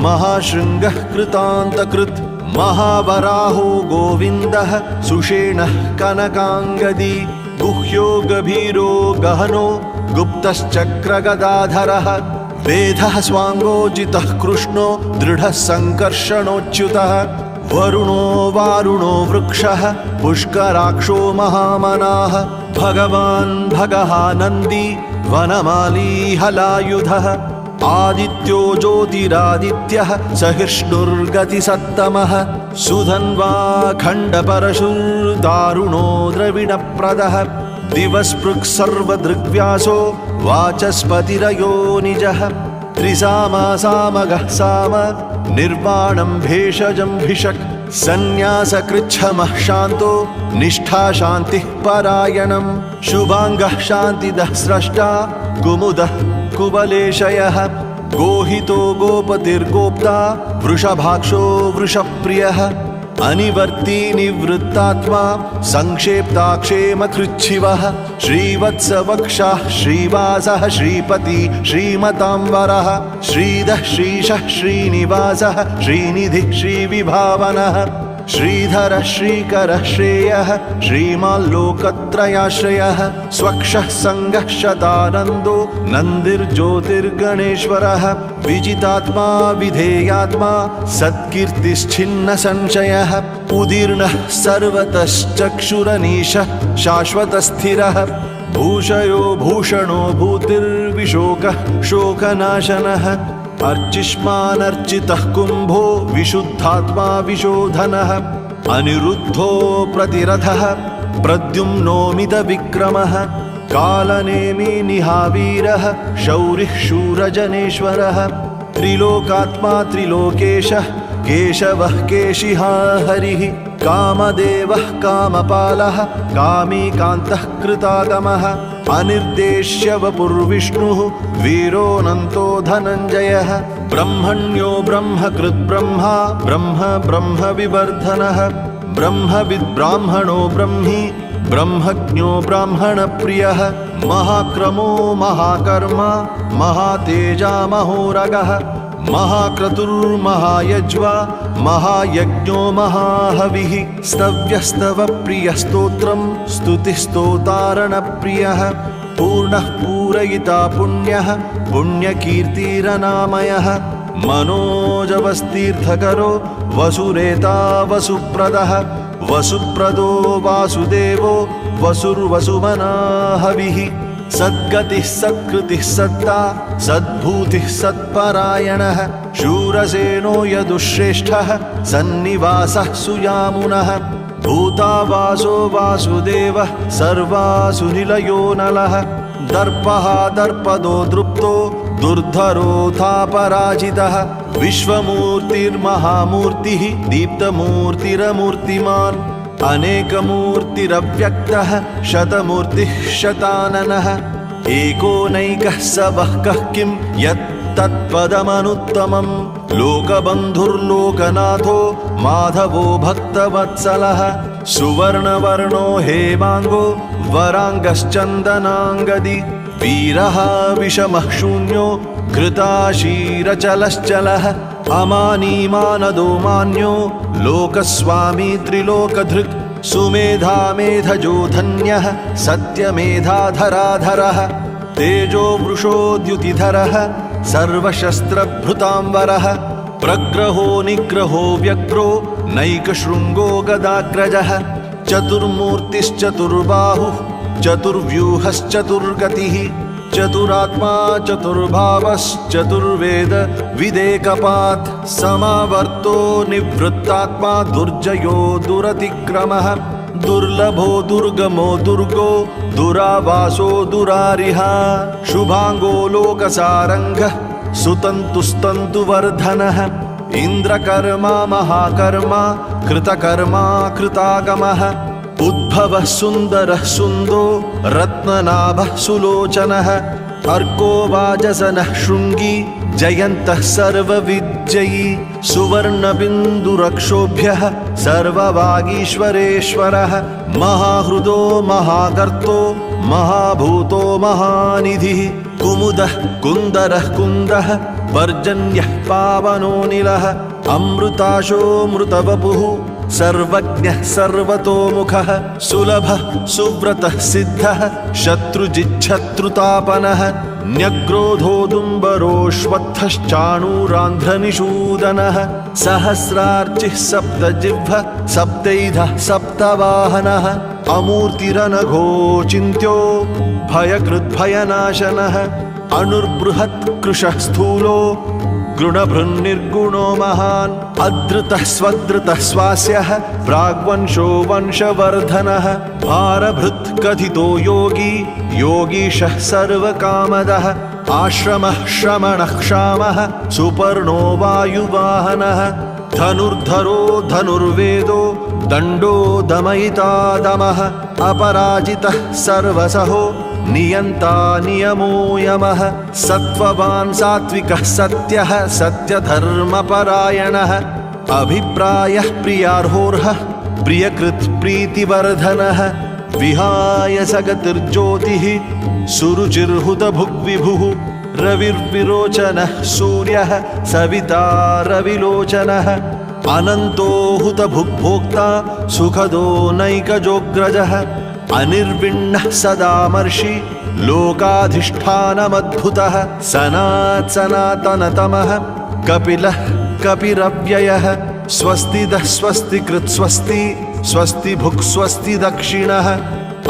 महाशृङ्गः कृतान्तकृत् महावराहो गोविन्दः सुषेणः कनकाङ्गदी गुह्यो गभीरो गहनो गुप्तश्चक्रगदाधरः वेदः स्वाङ्गोजितः कृष्णो दृढः सङ्कर्षणोच्युतः वरुणो वारुणो वृक्षः पुष्कराक्षो महामनाः भगवान् भगः नन्दी वनमाली हलायुधः आदित्यो ज्योतिरादित्यः सहिष्णुर्गतिसत्तमः सुधन्वा खण्डपरशुर्दारुणो द्रविणप्रदः दिवस्पृक् सर्वदृग्व्यासो वाचस्पतिरयो निजः त्रिसामासामगः साम निर्वाणं भेषजं भिषक् सन्न्यासकृच्छमः शान्तो निष्ठा शान्तिः परायणम् शुभाङ्गः शान्तिदः स्रष्टा कुमुदः कुवलेशयः गोहितो गोपतिर्गोप्ता वृषभाक्षो वृषप्रियः अनिवर्ती निवृत्तात्मा संक्षेप्ताक्षेमकृच्छिवः श्रीवत्सवक्षः श्रीवासः श्रीपति श्रीमतांवरः श्रीधः श्रीशः श्रीनिवासः श्रीनिधिः श्रीविभावनः श्रीधरः श्रीकरः श्रेयः श्रीमाल्लोकत्रयाश्रयः स्वक्षः सङ्गः शतानन्दो नन्दिर्ज्योतिर्गणेश्वरः विजितात्मा विधेयात्मा सत्कीर्तिश्छिन्न संशयः उदीर्णः सर्वतश्चक्षुरनीशः शाश्वतस्थिरः भूषयो भूषणो भूतिर्विशोकः शोकनाशनः अर्चिष्मानर्चितः कुम्भो विशुद्धात्मा विशोधनः अनिरुद्धो प्रतिरथः प्रद्युम्नोमितविक्रमः कालनेमि निहावीरः शौरिः शूरजनेश्वरः त्रिलोकात्मा त्रिलोकेशः केशवः केशिहा हरिः कामदेवः कामपालः कामीकान्तः कृतागमः अनिर्देश्य वपुर्विष्णुः वीरोऽनन्तो धनञ्जयः ब्रह्मण्यो ब्रह्मकृद्ब्रह्मा ब्रह्म ब्रह्मविवर्धनः ब्रह्मविद्ब्राह्मणो ब्रह्मी ब्रह्मज्ञो ब्राह्मणप्रियः महाक्रमो महाकर्मा महातेजा महोरगः महाक्रतुर्महायज्वा महायज्ञो महाहविः स्तव्यस्तवप्रियस्तोत्रं स्तुतिस्तोतारणप्रियः पूर्णः पूरयिता पुण्यः पुण्यकीर्तिरनामयः मनोजवस्तीर्थकरो वसुरेता वसुप्रदः वसुप्रदो वासुदेवो वसुर्वसुमना हविः सद्गतिः सत्कृतिः सत्ता सद्भूतिः सत्परायणः शूरसेनो यदुश्रेष्ठः सन्निवासः सुयामुनः भूतावासो वासुदेवः सर्वासु निलयो नलः दर्पः दर्पदो दृप्तो दुर्धरोऽथापराजितः विश्वमूर्तिर्महामूर्तिः दीप्तमूर्तिरमूर्तिमान् अनेकमूर्तिरव्यक्तः शतमूर्तिः शताननः एकोनैकः स वः कः किं यत्तत्पदमनुत्तमम् लोकबन्धुर्लोकनाथो माधवो भक्तवत्सलः सुवर्णवर्णो हेमाङ्गो वराङ्गश्चन्दनाङ्गदी वीरः विषमः शून्यो घृताशीरचलश्चलः अमानीमानदो मान्यो लोकस्वामी त्रिलोकधृक् सुमेधामेधजो धन्यः सत्यमेधाधराधरः तेजो वृषोद्युतिधरः सर्वशस्त्रभृताम्बरः प्रग्रहो निग्रहो व्यग्रो नैकशृङ्गो गदाग्रजः चतुर्मूर्तिश्चतुर्बाहुः चतुर्व्यूहश्चतुर्गतिः चतुरात्मा चतुर्भावश्चतुर्वेद विदेकपात् समावर्तो निवृत्तात्मा दुर्जयो दुरतिक्रमः दुर्लभो दुर्गमो दुर्गो दुरावासो दुरारिः शुभांगो लोकसारंगः सुतन्तुस्तन्तुवर्धनः इन्द्रकर्मा महाकर्मा कृतकर्मा कृतागमः उद्भवः सुन्दरः सुन्दो रत्ननाभः सुलोचनः अर्को वाजसनः शृङ्गी जयन्तः सर्वविजयी सुवर्णबिन्दुरक्षोभ्यः सर्ववागीश्वरेश्वरः महाहृदो महाकर्तो महाभूतो महानिधिः कुमुदः कुन्दरः कुन्दः पर्जन्यः पावनोऽनिलः अमृताशोऽमृतवपुः सर्वज्ञः सर्वतोमुखः सुलभः सुव्रतः सिद्धः शत्रुजिच्छत्रुतापनः न्यग्रोधोदुम्बरोऽश्वत्थश्चाणूरान्ध्रनिषूदनः सहस्रार्चिः सप्तजिह्वः सप्तैधः सप्तवाहनः अमूर्तिरनघो चिन्त्यो भयकृद्भयनाशनः अणुर्बृहत्कृशः स्थूलो गृणभृन्निर्गुणो महान् अधृतः स्वधृतः स्वास्यः प्राग्वंशो वंशवर्धनः भारभृत् कथितो योगी योगीशः सर्वकामदः आश्रमः श्रमणः क्षामः सुपर्णो वायुवाहनः धनुर्धरो धनुर्वेदो दण्डो दमयिता दमः अपराजितः सर्वसहो नियन्ता नियमो यमः सत्त्ववान् सात्विकः सत्यः सत्यधर्मपरायणः अभिप्रायः प्रियार्होर्हः प्रियकृत् प्रीतिवर्धनः विहाय सगतिर्ज्योतिः सुरुचिर्हुतभुग्विभुः रविर्विरोचनः सूर्यः सविता रविलोचनः अनन्तो हुतभुग्भोक्ता सुखदो नैकजोग्रजः अनिर्विण्णः सदामर्षि लोकाधिष्ठानमद्भुतः सनातनतमः कपिलः कपिरव्ययः स्वस्तिदः स्वस्तिकृत् स्वस्ति स्वस्ति भुक् स्वस्ति दक्षिणः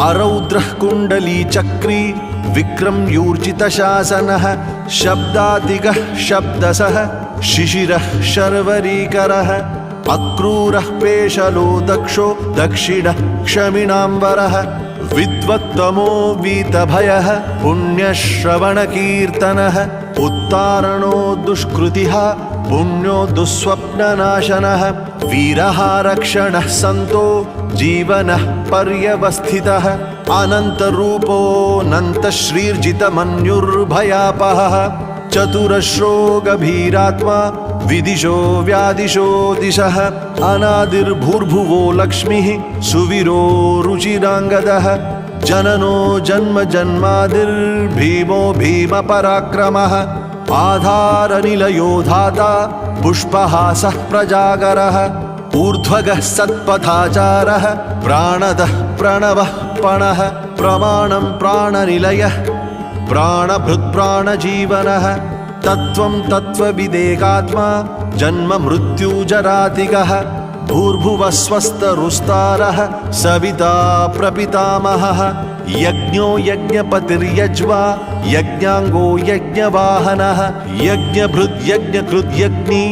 अरौद्रः कुण्डलीचक्री विक्रम्यूर्जितशासनः शब्दादिगः शब्दसः शिशिरः शर्वरीकरः अक्रूरः पेशलो दक्षो दक्षिणः क्षमिणाम्बरः विद्वत्तमो वीतभयः पुण्यश्रवणकीर्तनः उत्तारणो दुष्कृतिः पुण्यो दुःस्वप्ननाशनः वीरः रक्षणः सन्तो जीवनः पर्यवस्थितः अनन्तरूपोऽनन्तश्रीर्जितमन्युर्भयापहः चतुरश्रो गभीरात्मा विदिशो व्यादिशो दिशः अनादिर्भूर्भुवो लक्ष्मीः सुवीरो रुचिराङ्गदः जननो जन्म जन्मादिर्भीमो भीमपराक्रमः आधारनिलयो धाता पुष्पहासः प्रजागरः ऊर्ध्वगः सत्पथाचारः प्राणदः प्रणवः पणः प्रमाणं प्राणनिलयः प्राणभृत्प्राणजीवनः तत्त्वं तत्त्वविदेकात्मा जन्म मृत्युजरातिगः भूर्भुवः स्वस्तरुस्तारः सविता प्रपितामहः यज्ञो यज्ञपतिर्यज्वा यज्ञाङ्गो यज्ञवाहनः यज्ञभृद्यज्ञकृद्यज्ञी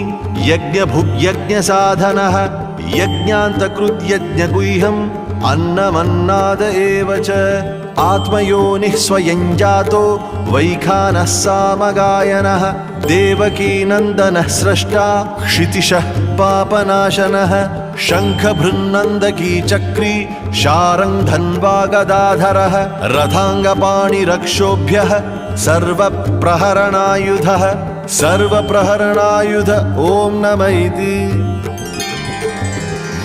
यज्ञभुग्यज्ञसाधनः यज्ञान्तकृद्यज्ञगुह्यम् अन्नमन्नाद एव च आत्मयोनिः स्वयं जातो वैखानः सामगायनः देवकीनन्दनः स्रष्टा क्षितिशः पापनाशनः शङ्खभृन्नन्दकी चक्री शारङ्गधन्वागदाधरः रथाङ्गपाणिरक्षोभ्यः सर्वप्रहरणायुधः सर्वप्रहरणायुध ॐ नमः इति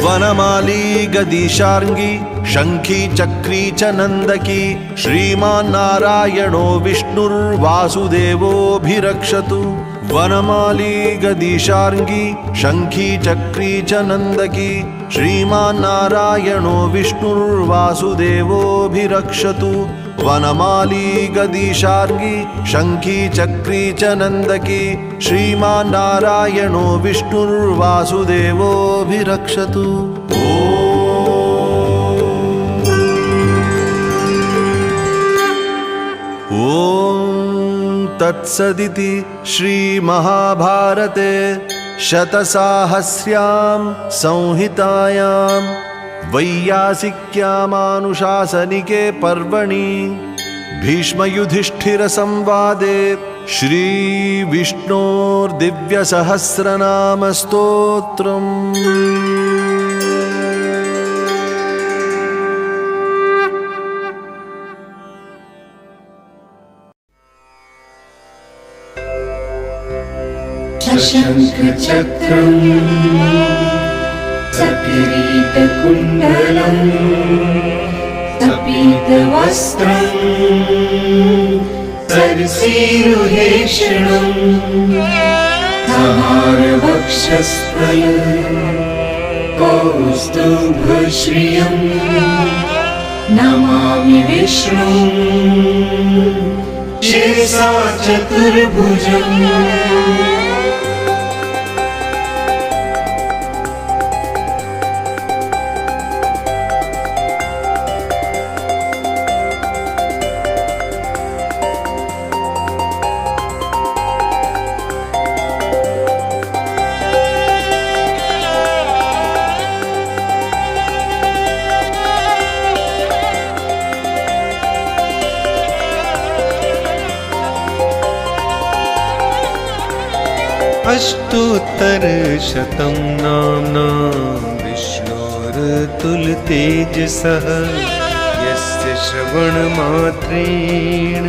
वनमाली गदीशार्ङ्गी शङ्खी चक्री च नन्दकी श्रीमान्नारायणो विष्णुर्वासुदेवोऽभिरक्षतु वनमाली गदीशार्ङ्गी शङ्खी चक्री च नन्दकी श्रीमान्नारायणो विष्णुर्वासुदेवोऽभिरक्षतु वनमाली गदीशार्ङ्गी शङ्खी चक्री च नन्दकी श्रीमान्नारायणो विष्णुर्वासुदेवोऽभिरक्षतु ॐ तत्सदिति श्रीमहाभारते शतसाहस्र्यां संहितायां वैयासिक्यामानुशासनिके पर्वणि भीष्मयुधिष्ठिरसंवादे श्रीविष्णोर्दिव्यसहस्रनामस्तोत्रम् शङ्खचक्रम् सकिरीटकुण्डलम् सपीतवस्त्रम् सरसीरुहेषणम् सहारवक्षस्थलम् कौस्तुभश्रियम् नमामि विष्णुम् शिरसा चतुर्भुजम् अष्टोत्तरशतं नाम्नां विष्णोर्तुल्यतेजसः यस्य श्रवणमात्रेण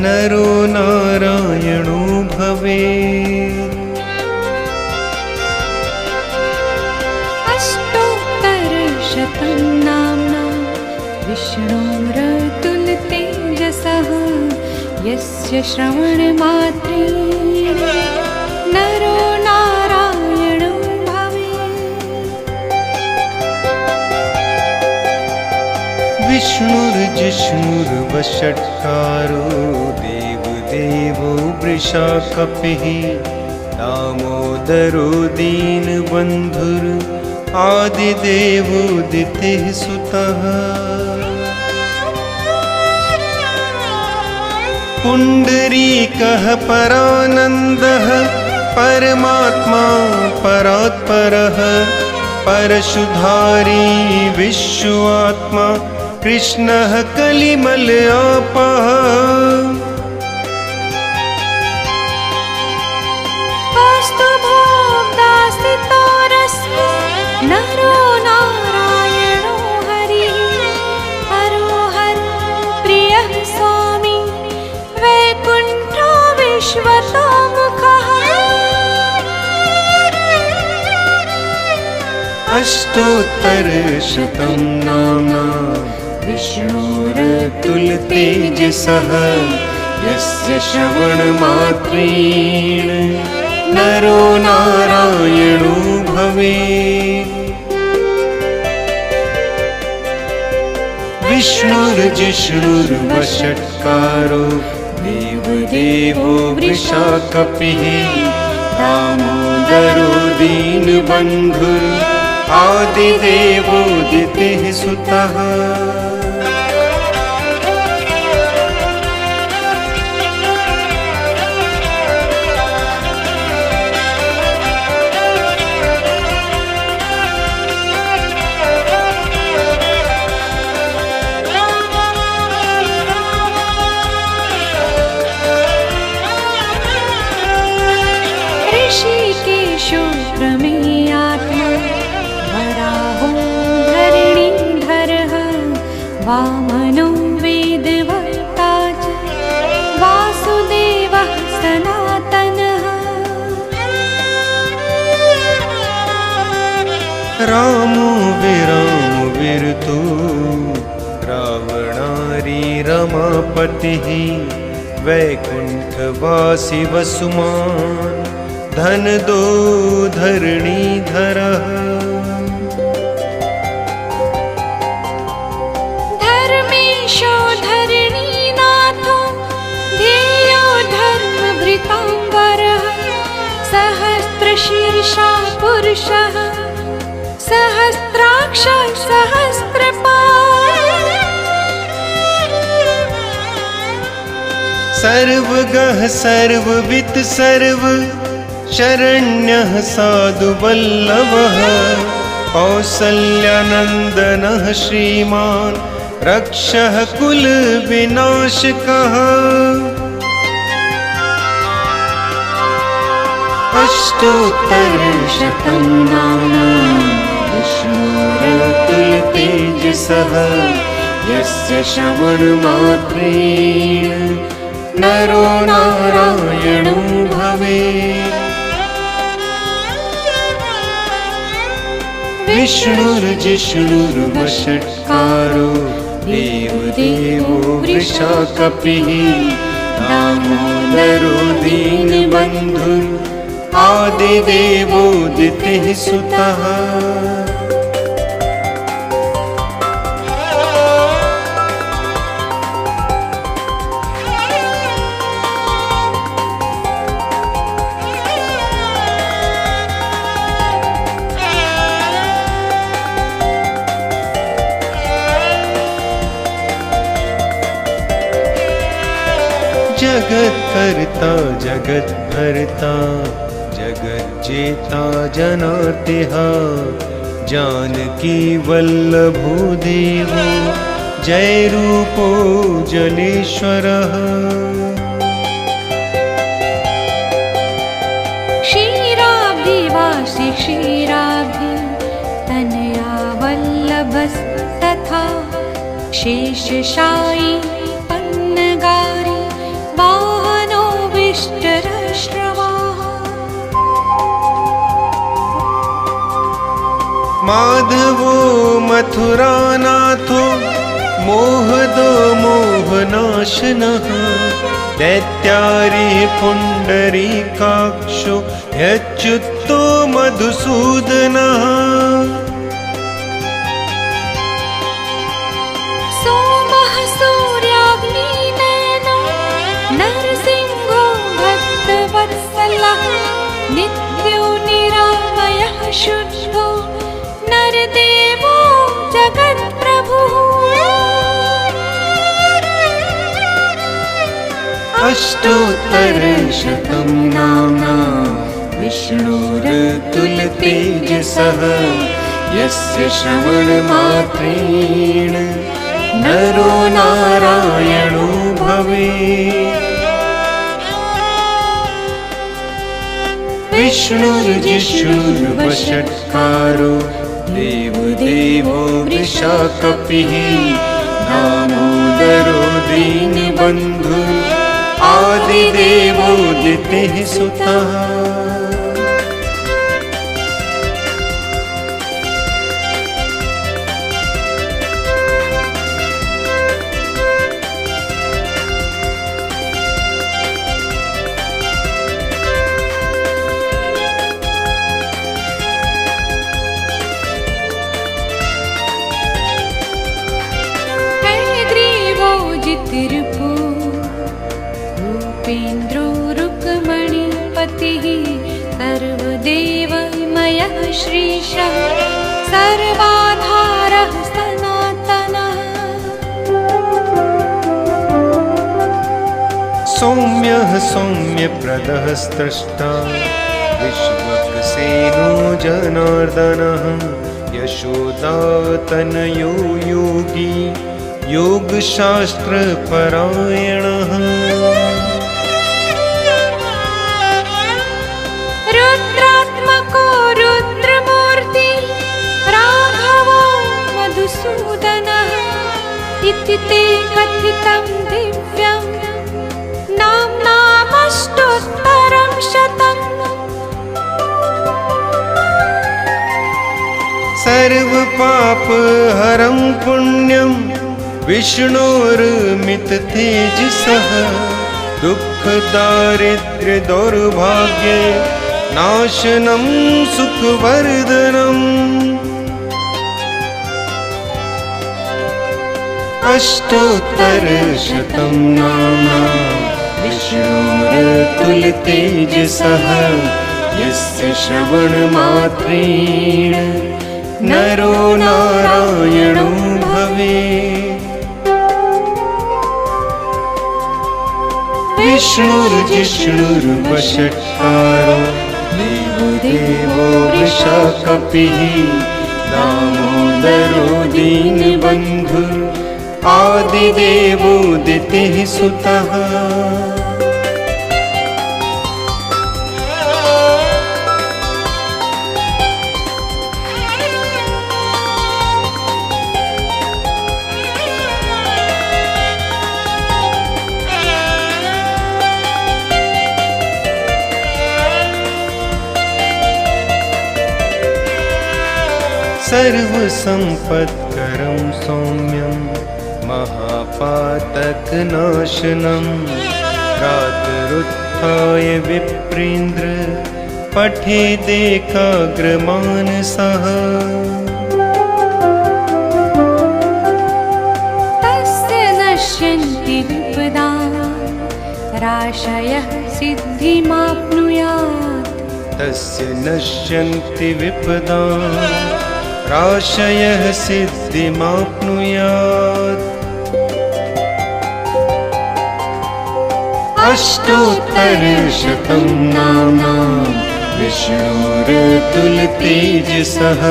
नरो नारायणो भवेत्। अष्टोत्तरशतं नाम्नां विष्णोरतुल्यतेजसः यस्य श्रवणमात्रेण नरो नारायणो भवेत्। विष्णुर्जिष्णुर्वषट्कारो देवदेवो वृषाकपिः दामोदरो दीनबन्धुर् आदिदेवोदितिः सुतः पुण्डरीकः परानन्दः परमात्मा परात्परः परशुधारी विश्वात्मा कृष्णः कलिमलयापः नरो नारायणो हरिः हरोहर प्रियः स्वामी वैकुण्ठो विश्वतोमुखः। अष्टोत्तरशतं नाम्नां विष्णोरतुल्यतेजसः यस्य श्रवणमात्रेण नरो नारायणो भवेत्। विष्णुर्जिष्णुर्वषट्कारो देवदेवो देवो वृषाकपिः दामोदरो दीनबन्धुः आदिदेवोदितेः सुतः ऋषिकेशो प्रमेयात्मा वराहो धरणीधरः वामनो वेदवक्ता च वासुदेवः सनातनः रामो विरामविरतो रावणारी रमापतिः वैकुण्ठवासी वसुमान् धनदो धरणीधरः धर्मेशो धरणीनाथो ध्येयो धर्मभृताम्बरः सहस्रशीर्षा पुरुषः सहस्राक्ष सहस्रपात् सर्वगः सर्ववित् सर्व शरण्यः साधुवल्लभः कौसल्यानन्दनः श्रीमान् रक्षः कुलविनाशकः अष्टोत्तरशतं नाम्ना विष्णुरतुलतेजसः यस्य श्रवणमात्रेण नरो नारायणो भवेत् विष्णुर्जिष्णुर्वषट्कारो देवदेवो वृषाकपिः दामोदरो दीनबन्धुः आदिदेवोदितेः सुतः जगत्कर्ता जगद्भर्ता जगज्जेता जनार्तिः जानकी वल्लभो देवो जय रूपो जलेश्वरः क्षीराब्धिवासी क्षीराब्धि तनया वल्लभस्तथा शेषशायी पन्नगारी वाहनो विष्टरश्रवाः माधवो मथुरानाथो मोहदो मोहनाशनः दैत्यारी पुण्डरीकाक्षो ह्यच्युतो मधुसूदनः सोमः सूर्याग्निनयनो नरसिंहो भक्तवत्सलः नित्यो निरामयः शुद्धो नरदेवो जगत्प्रभुः अष्टोत्तरशतं नाम्ना विष्णुरतुलतेजसः यस्य श्रवणमात्रेण नरो नारायणो भवेत् विष्णुर्जिष्णुर्वषट्कारो देवदेवो वृषाकपिः दामोदरो दीनबन्धुः आदिदेवोदितेः सुतः जितिर्भू रूपेण वासुदेवमयः श्रीशः सर्वाधारः सनातनः। सौम्यः सौम्यप्रदः स्रष्टा विश्वक्सेनो जनार्दनः। यशोदातनयो योगी योगशास्त्रपरायणः। रुद्रात्मको रुद्रमूर्ति राघवो मधुसूदनः। इति ते कथितं दिव्यं नाम्नामष्टोत्तरं शतम्। सर्वपापहरं पुण्यं विष्णोर्मिततेजसः। दुःखदारिद्र्यदौर्भाग्ये नाशनं सुखवर्धनम्। अष्टोत्तरशतं नाम्ना विष्णोरतुलतेजसः। यस्य श्रवणमात्रेण नरो नारायणो भवेत्। विष्णुर्जिष्णुर्वषट्कारो देवो वृषाकपिः। दामोदरो दीनबन्धुः आदिदेवोदितिः सुतः। सर्वसम्पत्करं सौम्यं महापातकनाशनं। प्रातरुत्थाय विप्रेन्द्र पठेदेकाग्रमानसः। तस्य नश्यन्ति विपदाः राशयः सिद्धिमाप्नुयात्। तस्य नश्यन्ति विपदाः राशयः सिद्धिमाप्नुयात्। अष्टोत्तरशतं नाम्ना विष्णोरतुलतेजसः।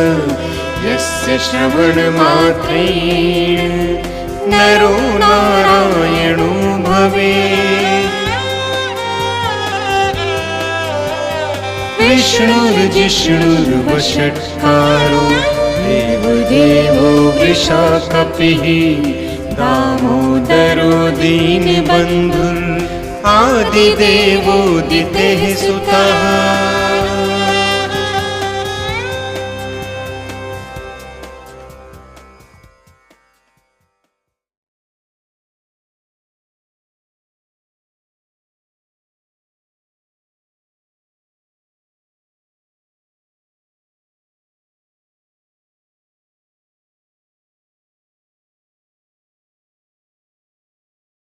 यस्य श्रवणमात्रेण नरो नारायणो भवेत्। विष्णुर्जिष्णुर्वषट्कारो देवो वृषाकपिः। दामोदरो दीनबन्धुः आदिदेवोदितेः सुतः।